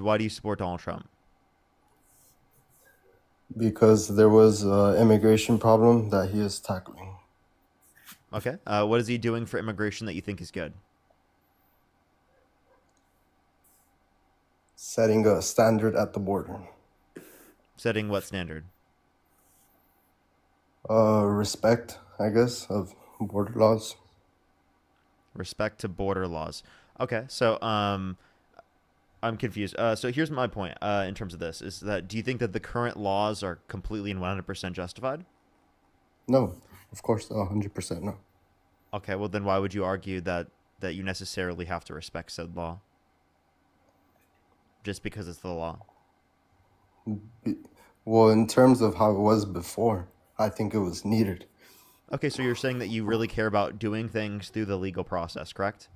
why do you support Donald Trump? Because there was an immigration problem that he is tackling. Okay. What is he doing for immigration that you think is good? Setting a standard at the border. Setting what standard? Respect, I guess, of border laws. Respect to border laws. Okay. So I'm confused. So here's my point in terms of this is that do you think that the current laws are completely and 100% justified? No, of course, 100% no. Okay, well then why would you argue that you necessarily have to respect said law just because it's the law? Be- Well, in terms of how it was before, I think it was needed. Okay, so you're saying that you really care about doing things through the legal process, correct?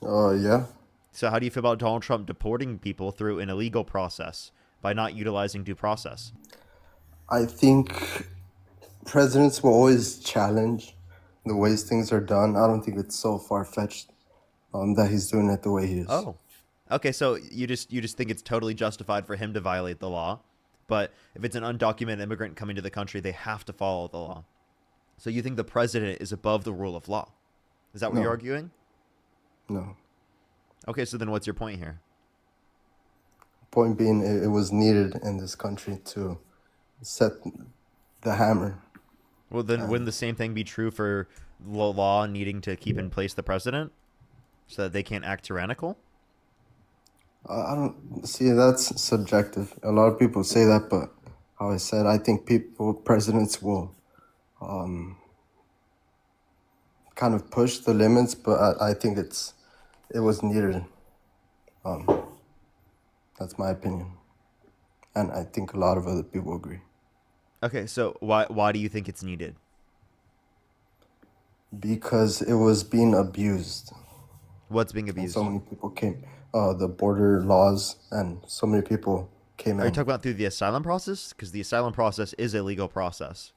Yeah. So how do you feel about Donald Trump deporting people through an illegal process by not utilizing due process? I think presidents will always challenge the ways things are done. I don't think it's so far-fetched that he's doing it the way he is. Oh. Okay, so you just think it's totally justified for him to violate the law, but if it's an undocumented immigrant coming to the country, they have to follow the law. So you think the president is above the rule of law? Is that what you're No, arguing? no. Okay, so then what's your point here? Point being, it was needed in this country to set the hammer. Well, then wouldn't And the same thing be true for the law needing to keep in place the president so that they can't act tyrannical? I don't see that's subjective. A lot of people say that, but how I said, I think presidents will kind of push the limits, but I think it was needed. That's my opinion, and I think a lot of other people agree Okay, so why do you think it's needed? because it was being abused, What's being and so abused? many people came. The border laws, and so many people came Are you in. talking about through the asylum process? Because the asylum process is a legal process.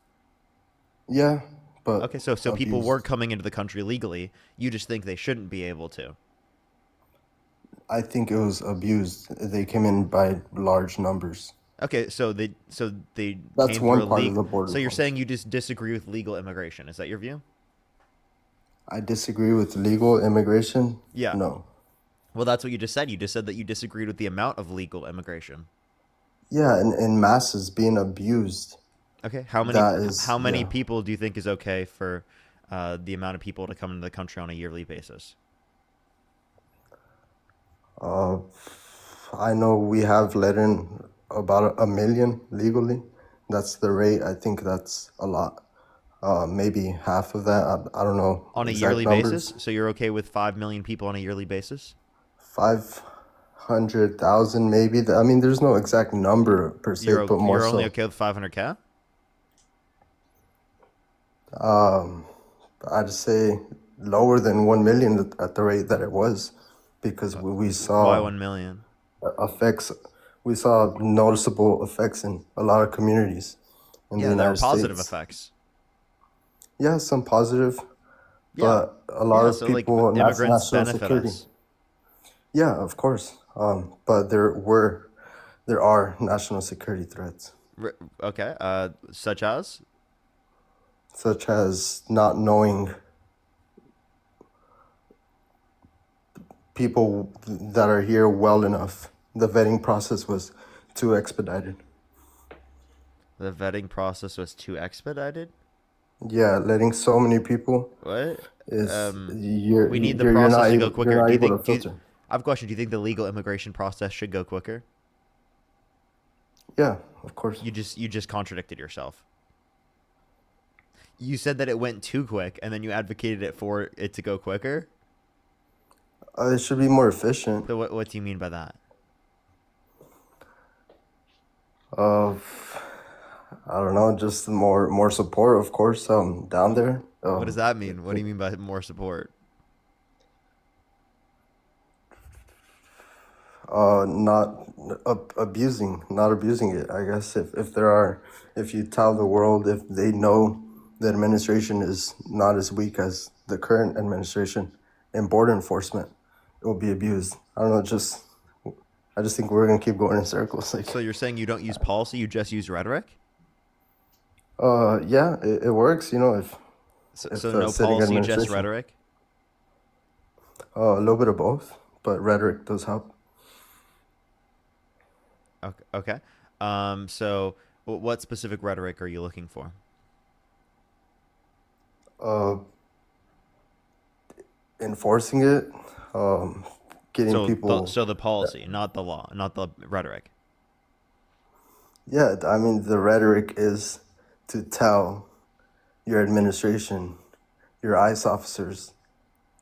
Yeah, but Okay, so people were abused. coming into the country legally. You just think they shouldn't be able to. I think it was abused. They came in by large numbers. Okay, so they That's came through one a part of legal. the border So you're laws. saying you just disagree with legal immigration? Is that your view? I disagree with legal immigration. Yeah. No. Well, that's what you just said. You just said that you disagreed with the amount of legal immigration. Yeah, in masses being abused. Okay, how many That is, how many yeah. people do you think is okay for the amount of people to come into the country on a yearly basis? Uh, I know we have let in about a million legally. That's the rate. I think that's a lot. Maybe half of that. I don't know On a exact yearly basis? numbers. So you're okay with 5 million people on a yearly basis? 500,000 maybe. I mean, there's no exact number per se, but more You're only so. okay with 500K? Um, I'd say lower than 1 million at the rate that it was because we Why saw 1 million? effects, we saw noticeable effects in a lot of communities in the Yeah, there are United positive States. effects. Yeah, some positive, Yeah, but a lot yeah. of So like people, immigrants national benefit security. us. Yeah, of course. But there are national security threats, Okay. Such as such as not knowing people that are here well enough. The vetting process was too expedited. the vetting process was too expedited. Yeah, letting so many people What? is Um, we need the you're process not to go able you're quicker. not Do you able to think? filter. I have a question. Do you think the legal immigration process should go quicker? Yeah, of course. You just contradicted yourself. You said that it went too quick, and then you advocated it for it to go quicker. It should be more efficient. So what do you mean by that? Uh, I don't know, just more support, of course. Down there. What does that mean? What do you mean by more support? Not not abusing it. I guess if you tell the world, if they know the administration is not as weak as the current administration in border enforcement, it will be abused. I don't know, just I just think we're gonna keep going in circles. Like, So you're saying you don't use policy, you just use rhetoric? yeah, it works. You know, if So the no sitting policy, just administration, rhetoric? a little bit of both, but rhetoric does help. Okay. Okay. So what specific rhetoric are you looking for? Uh, Enforcing it, um, getting people. So the policy, not the law, not the rhetoric. Yeah, I mean, the rhetoric is to tell your administration, your ICE officers,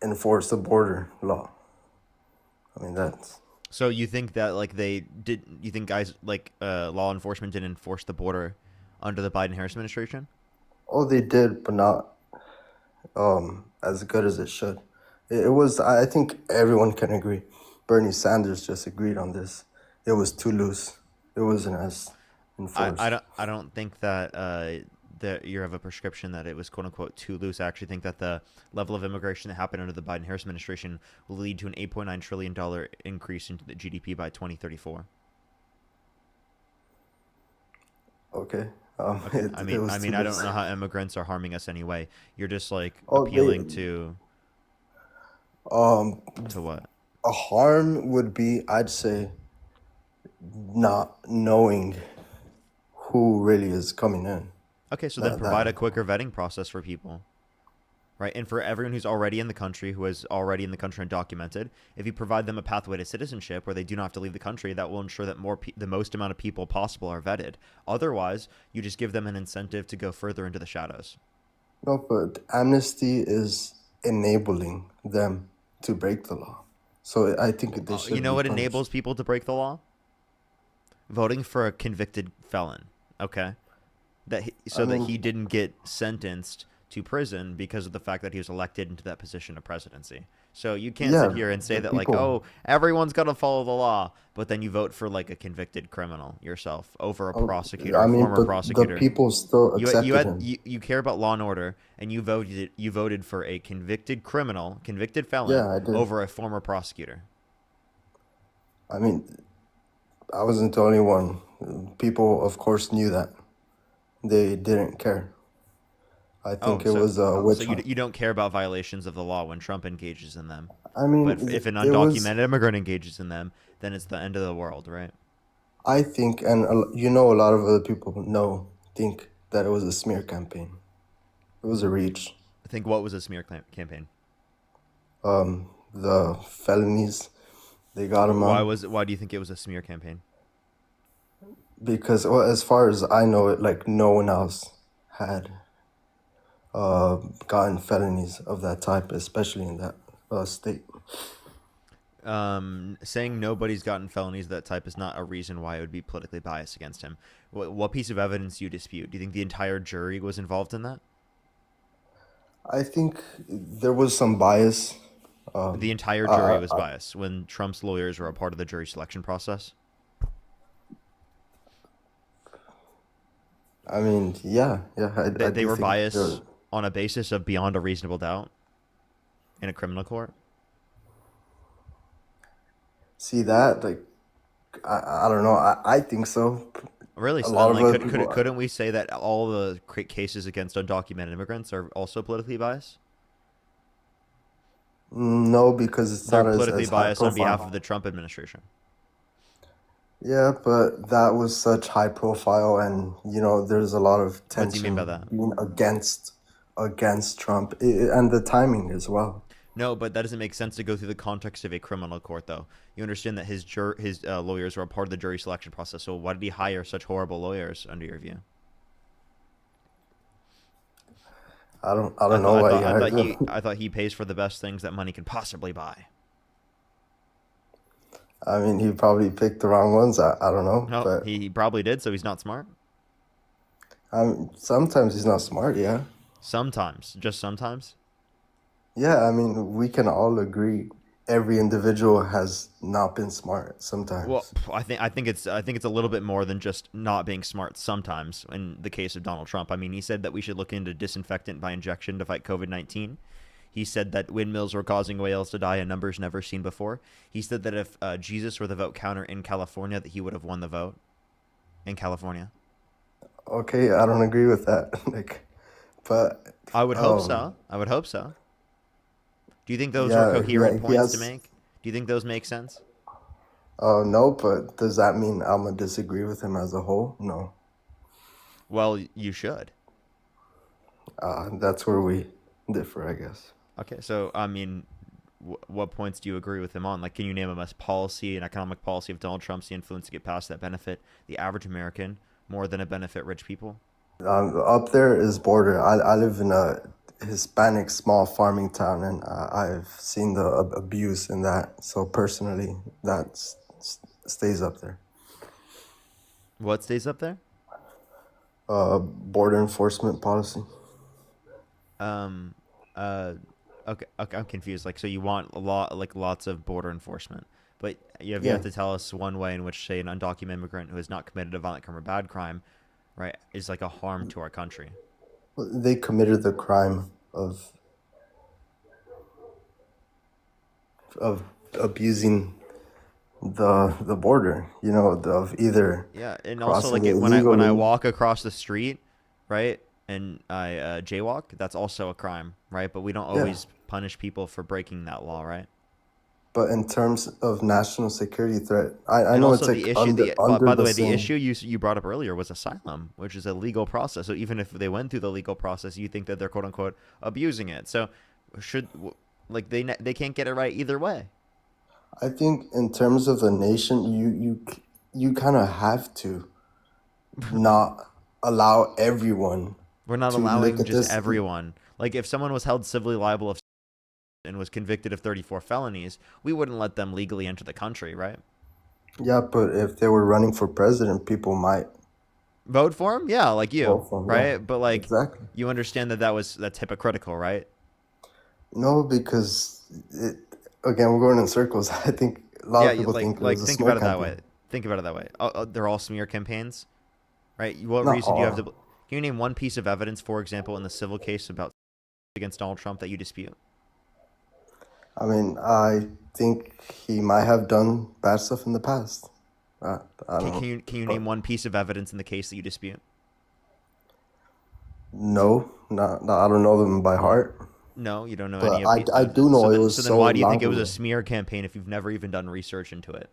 enforce the border law. I mean, that's. So you think that like they did? You think guys like law enforcement didn't enforce the border under the Biden-Harris administration? Oh, they did, but not as good as it should. It was, I think everyone can agree. Bernie Sanders just agreed on this. It was too loose. It wasn't as enforced. I don't think that that you have a prescription that it was quote unquote too loose. I actually think that the level of immigration that happened under the Biden-Harris administration will lead to an $8.9 trillion increase into the GDP by 2034. Okay. Okay. It was I too mean, I don't loose. know how immigrants are harming us anyway. You're just like Oh, appealing um, to what? a harm would be, I'd say, not knowing who really is coming in. Okay, so then provide That a quicker vetting process for people, right? And for everyone who's already in the country, who is already in the country undocumented, if you provide them a pathway to citizenship where they do not have to leave the country, that will ensure that the most amount of people possible are vetted. Otherwise, you just give them an incentive to go further into the shadows. No, but amnesty is enabling them to break the law. So I think they You should know be what punished. enables people to break the law? Voting for a convicted felon. Okay, I so that he mean, didn't get sentenced to prison because of the fact that he was elected into that position of presidency. So you can't sit yeah, here and say the that like, people. oh, everyone's got to follow the law, but then you vote for like a convicted criminal yourself over a Oh, prosecutor, I a mean, former but the prosecutor. people still accepted him. You care about law and order, and you voted for a convicted criminal, convicted felon Yeah, I did. over a former prosecutor. I mean, I wasn't the only one. People, of course, knew that. They didn't care. I Oh, think it was a so witch hunt. you don't care about violations of the law when Trump engages in them. I mean, But if an it was, undocumented immigrant engages in them, then it's the end of the world, right? I think, and you know, a lot of other people think that it was a smear campaign. It was a reach. I think what was a smear campaign? The felonies, they got him on. Why do you think it was a smear campaign? Because, well, as far as I know, it like no one else had gotten felonies of that type, especially in that state. Saying nobody's gotten felonies of that type is not a reason why it would be politically biased against him. What piece of evidence do you dispute? Do you think the entire jury was involved in that? I think there was some bias. The entire I, jury was I, biased when Trump's lawyers were a part of the jury selection process. I mean, yeah, I They do were think there. biased on a basis of beyond a reasonable doubt in a criminal court. See that? Like, I don't know. I think so. Really? A So then, lot of like, other people, couldn't we say that all the cases against undocumented immigrants are also politically biased? no, because it's They're not politically as high biased on behalf of profile. the Trump administration. Yeah, but that was such high profile, and there's a lot of What do you mean by tension that? being against Trump, and the timing as well. No, but that doesn't make sense to go through the context of a criminal court, though. You understand that his lawyers were a part of the jury selection process. So why did he hire such horrible lawyers, under your view? I don't know why you hired them. I thought he pays for the best things that money can possibly buy. I mean, he probably picked the wrong ones. I don't know, No, but he probably did. So he's not smart. sometimes he's not smart. Yeah, Sometimes, just sometimes. yeah. I mean, we can all agree every individual has not been smart Well, sometimes. I think it's a little bit more than just not being smart sometimes. In the case of Donald Trump, I mean, he said that we should look into disinfectant by injection to fight COVID-19. He said that windmills were causing whales to die in numbers never seen before. He said that if Jesus were the vote counter in California, that he would have won the vote in California. Okay, I don't agree with that. Like, but I would hope um, so. I would hope so. Do you think those were yeah, coherent he points to has. make? Do you think those make sense? No, but does that mean I'm gonna disagree with him as a whole? No. Well, you should. That's where we differ, I guess. Okay, so I mean, what points do you agree with him on? Like, can you name him as policy and economic policy of Donald Trump's the influence to get past that benefit the average American more than it benefit rich people? Up there is border. I live in a Hispanic small farming town, and I've seen the abuse in that. So personally, stays up there. What stays up there? Border enforcement policy. Um, uh, okay, I'm confused. Like, so you want a lot, like lots of border enforcement, but you Yeah, have to tell us one way in which, say, an undocumented immigrant who has not committed a violent crime or bad crime, right, is like a harm to our country. they committed the crime of abusing the border. You know, of either Yeah, and also crossing like it when I illegally. walk across the street, right, and I jaywalk, that's also a crime, right? But we don't Yeah, always punish people for breaking that law, right? but in terms of national security threat, I And know also it's like the issue, the under by the the way, the same. issue you brought up earlier was asylum, which is a legal process. So even if they went through the legal process, you think that they're quote unquote abusing it. So should like they can't get it right either way. I think in terms of the nation, you kind of have to not allow everyone We're not to look allowing at just this. everyone. Like if someone was held civilly liable of and was convicted of 34 felonies, we wouldn't let them legally enter the country, right? Yeah, but if they were running for president, people might Vote for him? Yeah, like you, vote for him. right? But Yeah, like exactly. you understand that that's hypocritical, right? No, because again, we're going in circles. I think a lot Yeah, of people think it like was a think smear about it that way. campaign. Think about it that way. They're all smear campaigns, right? What Not reason do you have to? all. Can you name one piece of evidence, for example, in the civil case about against Donald Trump that you dispute? I mean, I think he might have done bad stuff in the past. I, I don't know. Can you But name one piece of evidence in the case that you dispute? no, I don't know them by heart. No, you don't know But any of I do know it was so then so why do you think it was a inaugurable smear campaign if you've never even done research into it?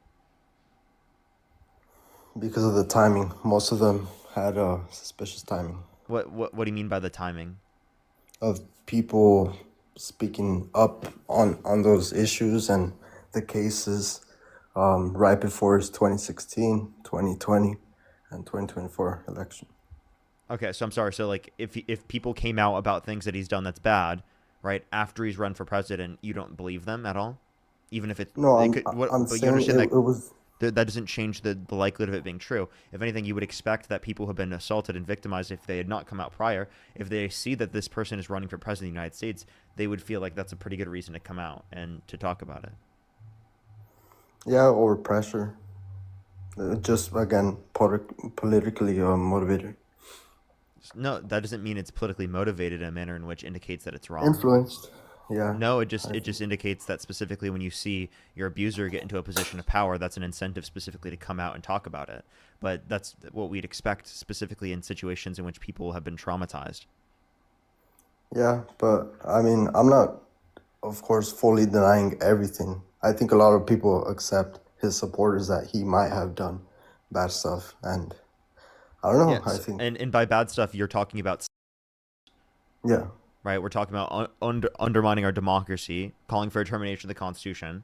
because of the timing. Most of them had suspicious timing What do you mean by the timing? of people speaking up on those issues and the cases right before his 2016, 2020, and 2024 election. Okay, so I'm sorry. So like if people came out about things that he's done that's bad, right, after he's run for president, you don't believe them at all? Even if No, it could what I'm but you saying understand that it was. that doesn't change the likelihood of it being true. If anything, you would expect that people who have been assaulted and victimized, if they had not come out prior, if they see that this person is running for president of the United States, they would feel like that's a pretty good reason to come out and to talk about it. Yeah, or pressure. Just again, politically motivated. No, that doesn't mean it's politically motivated in a manner in which indicates that it's wrong. Influenced. Yeah, No, I it think. just indicates that specifically when you see your abuser get into a position of power, that's an incentive specifically to come out and talk about it. But that's what we'd expect specifically in situations in which people have been traumatized. Yeah, but I mean, I'm not, of course, fully denying everything. I think a lot of people accept his supporters that he might have done bad stuff, and I don't know. I Yes, think, and by bad stuff, you're talking about yeah, right. We're talking about undermining our democracy, calling for a termination of the Constitution,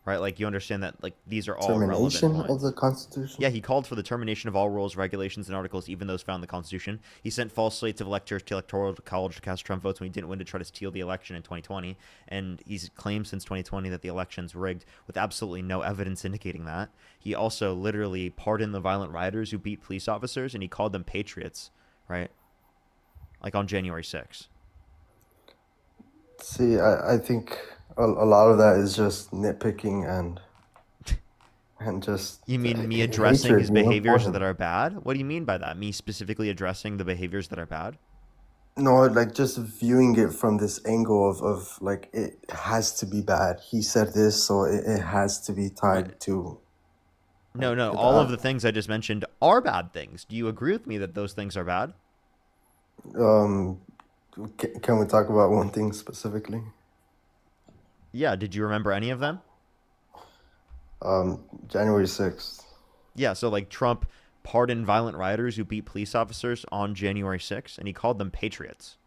right? Like you understand that like these are all relevant termination of the points. Constitution. Yeah, he called for the termination of all rules, regulations, and articles, even those found in the Constitution. He sent false slates of electors to electoral college to cast Trump votes when he didn't win to try to steal the election in 2020. And he's claimed since 2020 that the election's rigged with absolutely no evidence indicating that. He also literally pardoned the violent rioters who beat police officers, and he called them patriots, right? Like on January 6th. See, I think a lot of that is just nitpicking and just You mean me addressing hatred, his for behaviors him. that are bad? What do you mean by that? Me specifically addressing the behaviors that are bad? No, like just viewing it from this angle of like it has to be bad. He said this, so it has to be What? tied to No, like no. All of that. the things I just mentioned are bad things. Do you agree with me that those things are bad? Um, can we talk about one thing specifically? Yeah. Did you remember any of them? January 6th. Yeah. So like Trump pardoned violent rioters who beat police officers on January 6th, and he called them patriots.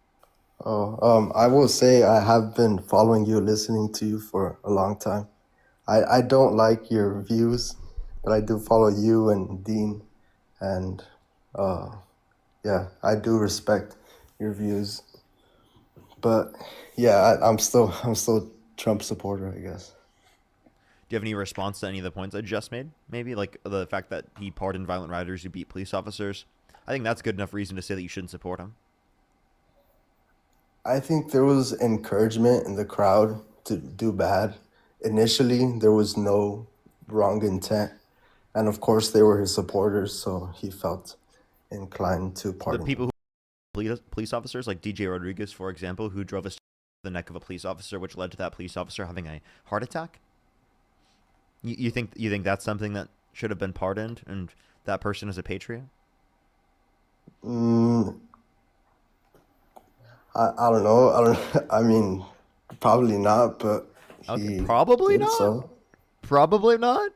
Oh, I will say I have been following you, listening to you for a long time. I don't like your views, but I do follow you and Dean, and uh, yeah, I do respect your views. But yeah, I'm still Trump supporter, I guess. Do you have any response to any of the points I just made? Maybe like the fact that he pardoned violent rioters who beat police officers. I think that's good enough reason to say that you shouldn't support him. I think there was encouragement in the crowd to do bad. Initially, there was no wrong intent, and of course, they were his supporters, so he felt inclined to The pardon people them. who police officers, like DJ Rodriguez, for example, who drove the neck of a police officer, which led to that police officer having a heart attack. You think that's something that should have been pardoned, and that person is a patriot? Mm, I don't know. I don't. I mean, probably not, but Okay, he probably did not. so. Probably not.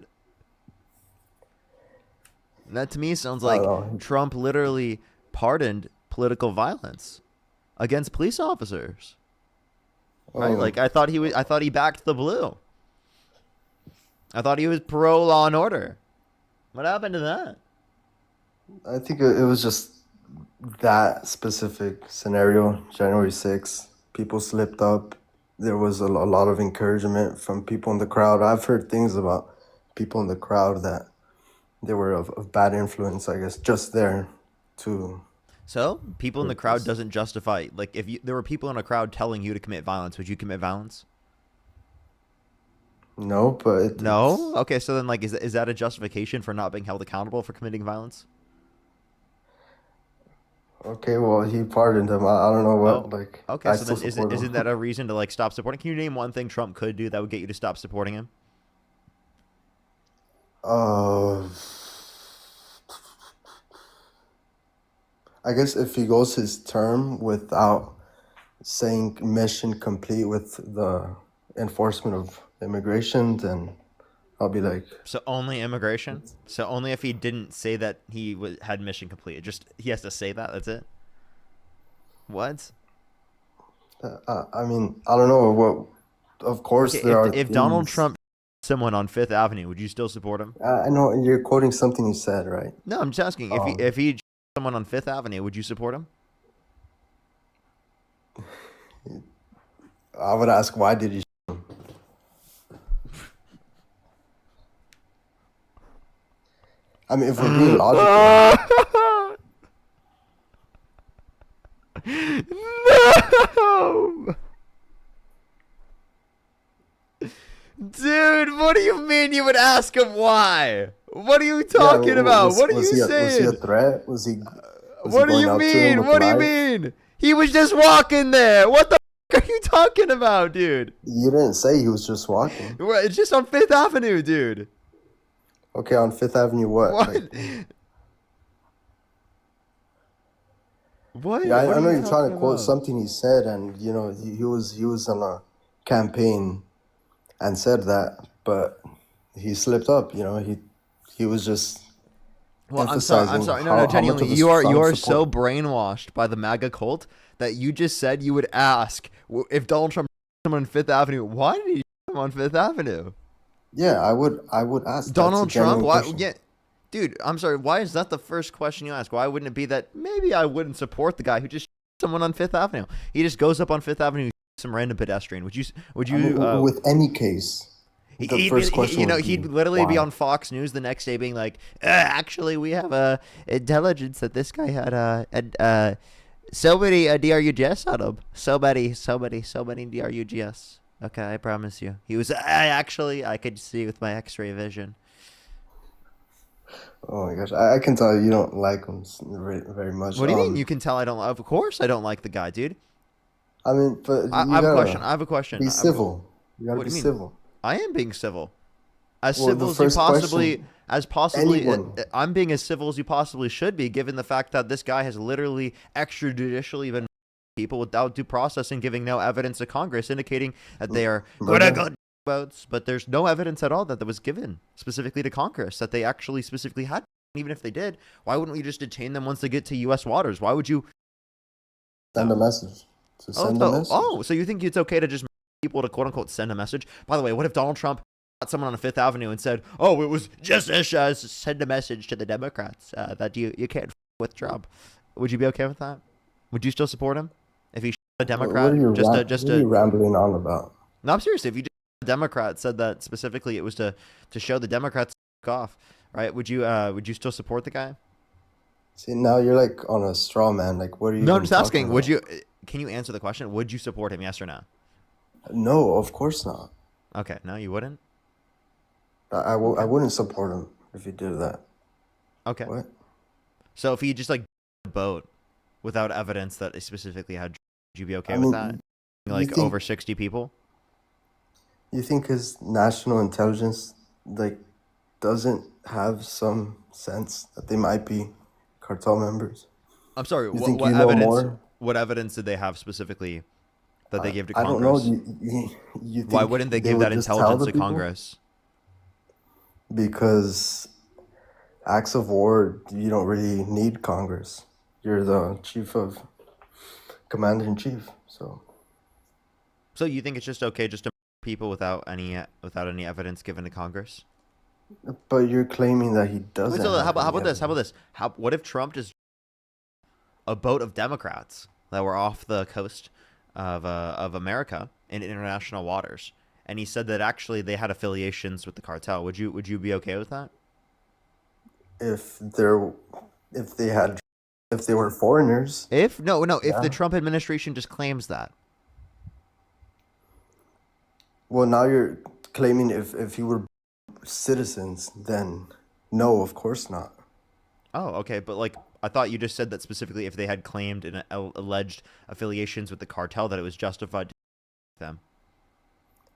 That to me sounds I don't like know. Trump literally pardoned political violence against police officers, right? Like Um, I thought he backed the blue. I thought he was pro law and order. What happened to that? I think it was just that specific scenario, January 6th. People slipped up. There was a lot of encouragement from people in the crowd. I've heard things about people in the crowd that they were of bad influence, I guess, just there to So people in the hurt crowd this. doesn't justify, like, if there were people in a crowd telling you to commit violence, would you commit violence? No, but No. Okay, so then like is that a justification for not being held accountable for committing violence? okay. Well, he pardoned him. I don't know Oh, what. Like, okay. I So still then support isn't that him. a reason to like stop supporting? Can you name one thing Trump could do that would get you to stop supporting him? uh, I guess if he goes his term without saying mission complete with the enforcement of immigration, then I'll be like, So only immigration. So only if he didn't say that had mission completed. Just he has to say that. That's it. What? I mean, I don't know what. Of Okay, course, there are if Donald things. Trump someone on Fifth Avenue, would you still support him? I know you're quoting something he said, right? No, I'm just asking. Um, If he someone on Fifth Avenue, would you support him? I would ask, why did he? I mean, if we're being logical, No, dude. What do you mean you would ask him why? What are you yeah. talking about? What are Was you he a saying? threat? Was he What do going you out to him mean? with a What do you knife? mean? He was just walking there. What the are you talking about, dude? You didn't say he was just walking. It's just on Fifth Avenue, dude. Okay, on Fifth Avenue, what? What? Like, What? yeah, What I are know you you're trying talking to quote about? something he said, and he was on a campaign and said that, but he slipped up. He was just Well, I'm sorry. I'm emphasizing sorry. No, no, how much genuinely, of a you strong are so support. brainwashed by the MAGA cult that you just said you would ask if Donald Trump someone on Fifth Avenue. Why did he shoot him on Fifth Avenue? Yeah, I would ask. That's a Donald Trump? genuine Why? question. Yeah, dude. I'm sorry. Why is that the first question you ask? Why wouldn't it be that maybe I wouldn't support the guy who just shot someone on Fifth Avenue? He just goes up on Fifth Avenue, some random pedestrian. Would you? Would I mean, you? with any case, the first question would He'd be literally be why. on Fox News the next day, being like, "Actually, we have intelligence that this guy had so many DRUGS on him. So many DRUGS. Okay, I promise you, he was. Actually, I could see with my X-ray vision. Oh my gosh, I can tell you don't like him very, very much. What do you mean? You can tell I don't. Of course, I don't like the guy, dude. I mean, but I you have a question. gotta I have a question. be civil. You gotta What be do you mean? civil. I am being civil, as Well, the civil as you first possibly, question, as possibly. anyone. I'm being as civil as you possibly should be, given the fact that this guy has literally extrajudicially been people without due process and giving no evidence to Congress, indicating that they are Murder. good votes. But there's no evidence at all that was given specifically to Congress that they actually specifically had. Even if they did, why wouldn't we just detain them once they get to U.S. waters? Why would you? Send a message. To Oh, send a so message. so you think it's okay to just people to quote unquote send a message? By the way, what if Donald Trump got someone on Fifth Avenue and said, "Oh, it was just send a message to the Democrats that you can't with Trump"? Would you be okay with that? Would you still support him if he a What are Democrat you just what are you to? rambling on about? No, I'm serious. If you just a Democrat said that specifically, it was to show the Democrats off, right? Would you still support the guy? See, now you're like on a straw man. Like, what are you No, I'm even just talking asking. Would about? you? Can you answer the question? Would you support him? Yes or no? No, of course not. Okay, no, you wouldn't. I Okay, wouldn't support him if he did that. okay. What? So if he just like boat without evidence that they specifically had, would you be okay I with that? mean, you Like over think 60 people? you think his national intelligence like doesn't have some sense that they might be cartel members? I'm sorry. You think you know more? What evidence did they have specifically that they gave to I don't know. Congress? You Why think wouldn't they they give would that just tell intelligence the to people? Congress? Because acts of war, you don't really need Congress. You're the chief of commander in chief. So, So you think it's just okay just to people without any evidence given to Congress? but you're claiming that he Wait, doesn't so have how any about this? How about evidence. this? What if Trump just a boat of Democrats that were off the coast of America in international waters, and he said that actually they had affiliations with the cartel. Would you be okay with that? If they're, if they had, if they were foreigners, If no, if the yeah. Trump administration just claims that. Well, now you're claiming if he were citizens, then no, of course not. Oh, okay, but like I thought you just said that specifically if they had claimed and alleged affiliations with the cartel that it was justified to them.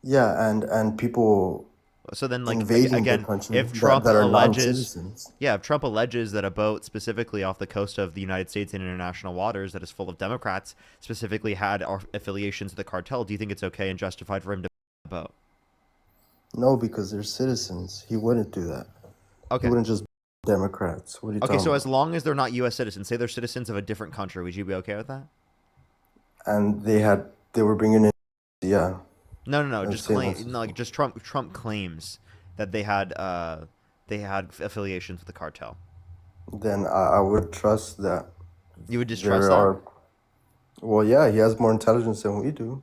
Yeah, and people So then, like invading the again, country if Trump that are alleges, non-citizens. yeah, if Trump alleges that a boat specifically off the coast of the United States in international waters that is full of Democrats specifically had affiliations with the cartel, do you think it's okay and justified for him to a boat? No, because they're citizens. He wouldn't do that. He Okay. wouldn't just Democrats. What are you Okay, talking so as about? long as they're not U.S. citizens, say they're citizens of a different country, would you be okay with that? And they were bringing in, yeah, No. the Just same claim, no, as like just Trump claims that they had affiliations with the cartel. then I would trust that You would distrust there that? are. Well, yeah, he has more intelligence than we do.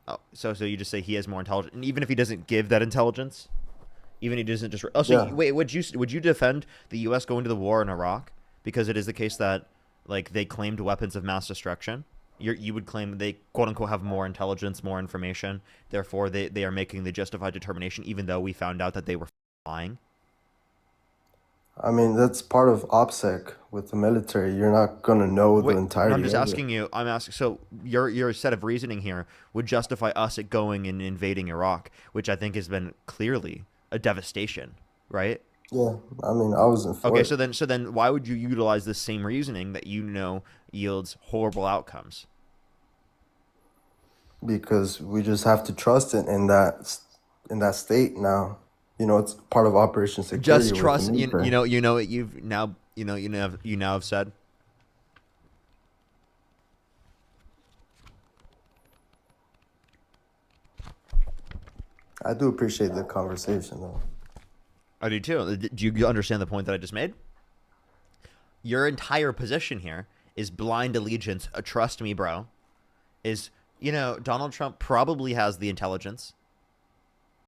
Oh, so you just say he has more intelligence, and even if he doesn't give that intelligence, even he doesn't just. Oh, so Yeah, wait, would you defend the U.S. going to the war in Iraq because it is the case that like they claimed weapons of mass destruction? You would claim they quote unquote have more intelligence, more information. Therefore, they are making the justified determination, even though we found out that they were lying. I mean that's part of OPSEC with the military. You're not gonna know the Wait, no, I'm entirety just of it asking you. I'm asking. So your set of reasoning here would justify us at going and invading Iraq, which I think has been clearly a devastation, right? Yeah, I mean, I wasn't for Okay, it so then why would you utilize this same reasoning that you know yields horrible outcomes? because we just have to trust it in that state now. You know, it's part of Operation Security Just with the trust military. you know what you've now you now have said. I do appreciate the conversation though. I do too. Do you understand the point that I just made? Your entire position here is blind allegiance. Trust me, bro. Is Donald Trump probably has the intelligence